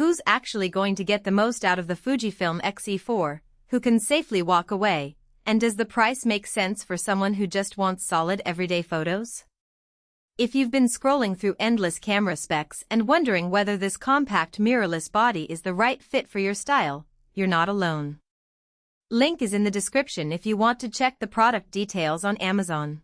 Who's actually going to get the most out of the Fujifilm X-E4, who can safely walk away, and does the price make sense for someone who just wants solid everyday photos? If you've been scrolling through endless camera specs and wondering whether this compact mirrorless body is the right fit for your style, you're not alone. Link is in the description if you want to check the product details on Amazon.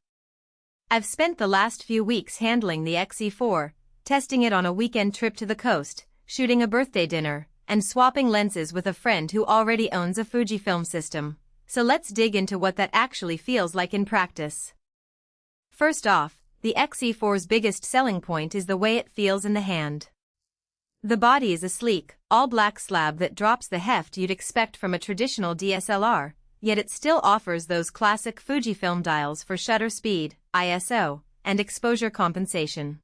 I've spent the last few weeks handling the X-E4, testing it on a weekend trip to the coast, shooting a birthday dinner, and swapping lenses with a friend who already owns a Fujifilm system. So let's dig into what that actually feels like in practice. First off, the X-E4's biggest selling point is the way it feels in the hand. The body is a sleek, all-black slab that drops the heft you'd expect from a traditional DSLR, yet it still offers those classic Fujifilm dials for shutter speed, ISO, and exposure compensation.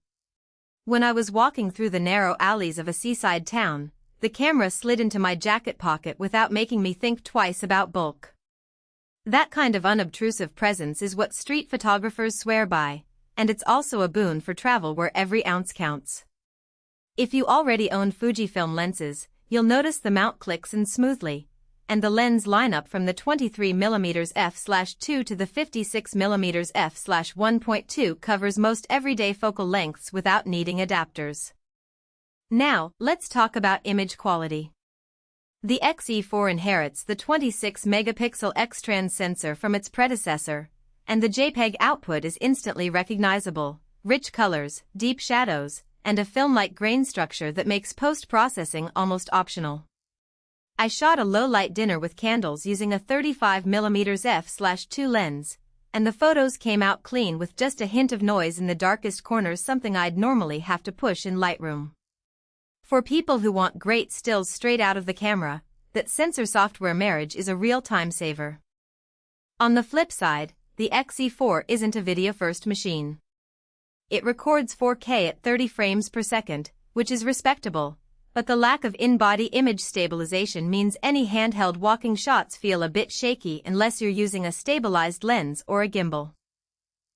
When I was walking through the narrow alleys of a seaside town, the camera slid into my jacket pocket without making me think twice about bulk. That kind of unobtrusive presence is what street photographers swear by, and it's also a boon for travel where every ounce counts. If you already own Fujifilm lenses, you'll notice the mount clicks in smoothly, and the lens lineup from the 23mm f/2 to the 56mm f/1.2 covers most everyday focal lengths without needing adapters. Now, let's talk about image quality. The X-E4 inherits the 26-megapixel X-Trans sensor from its predecessor, and the JPEG output is instantly recognizable, rich colors, deep shadows, and a film-like grain structure that makes post-processing almost optional. I shot a low-light dinner with candles using a 35mm f/2 lens, and the photos came out clean with just a hint of noise in the darkest corners, something I'd normally have to push in Lightroom. For people who want great stills straight out of the camera, that sensor software marriage is a real time saver. On the flip side, the X-E4 isn't a video-first machine. It records 4K at 30 frames per second, which is respectable, but the lack of in-body image stabilization means any handheld walking shots feel a bit shaky unless you're using a stabilized lens or a gimbal.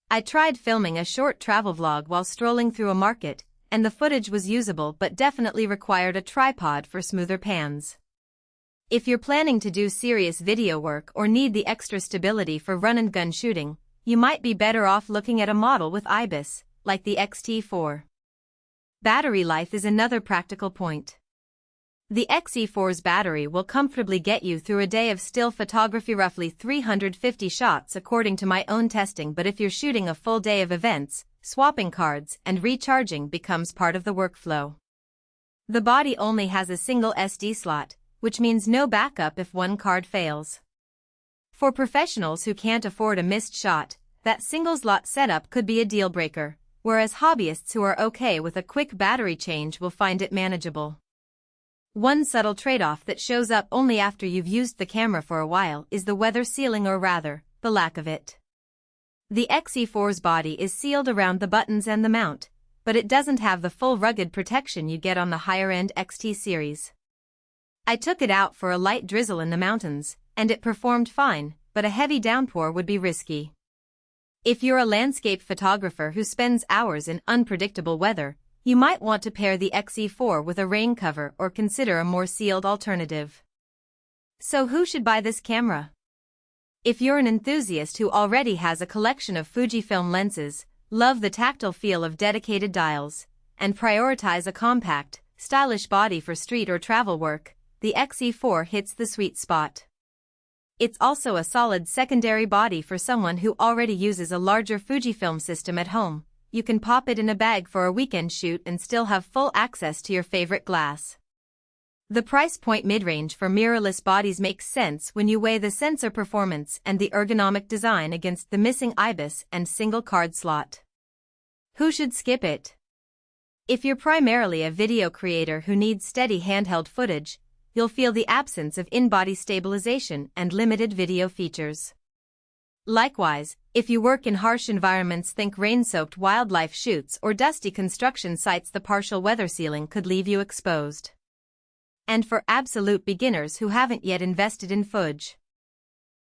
I tried filming a short travel vlog while strolling through a market, and the footage was usable but definitely required a tripod for smoother pans. If you're planning to do serious video work or need the extra stability for run-and-gun shooting, you might be better off looking at a model with IBIS, like the X-T4. Battery life is another practical point. The X-E4's battery will comfortably get you through a day of still photography, roughly 350 shots according to my own testing, but if you're shooting a full day of events, swapping cards and recharging becomes part of the workflow. The body only has a single SD slot, which means no backup if one card fails. For professionals who can't afford a missed shot, that single-slot setup could be a deal-breaker, whereas hobbyists who are okay with a quick battery change will find it manageable. One subtle trade-off that shows up only after you've used the camera for a while is the weather sealing, or rather, the lack of it. The X-E4's body is sealed around the buttons and the mount, but it doesn't have the full rugged protection you get on the higher-end XT series. I took it out for a light drizzle in the mountains, and it performed fine, but a heavy downpour would be risky. If you're a landscape photographer who spends hours in unpredictable weather, you might want to pair the X-E4 with a rain cover or consider a more sealed alternative. So who should buy this camera? If you're an enthusiast who already has a collection of Fujifilm lenses, love the tactile feel of dedicated dials, and prioritize a compact, stylish body for street or travel work, the X-E4 hits the sweet spot. It's also a solid secondary body for someone who already uses a larger Fujifilm system at home. You can pop it in a bag for a weekend shoot and still have full access to your favorite glass. The price point mid-range for mirrorless bodies makes sense when you weigh the sensor performance and the ergonomic design against the missing IBIS and single card slot. Who should skip it? If you're primarily a video creator who needs steady handheld footage, you'll feel the absence of in-body stabilization and limited video features. Likewise, if you work in harsh environments, think rain-soaked wildlife shoots or dusty construction sites, the partial weather sealing could leave you exposed. And for absolute beginners who haven't yet invested in Fuj,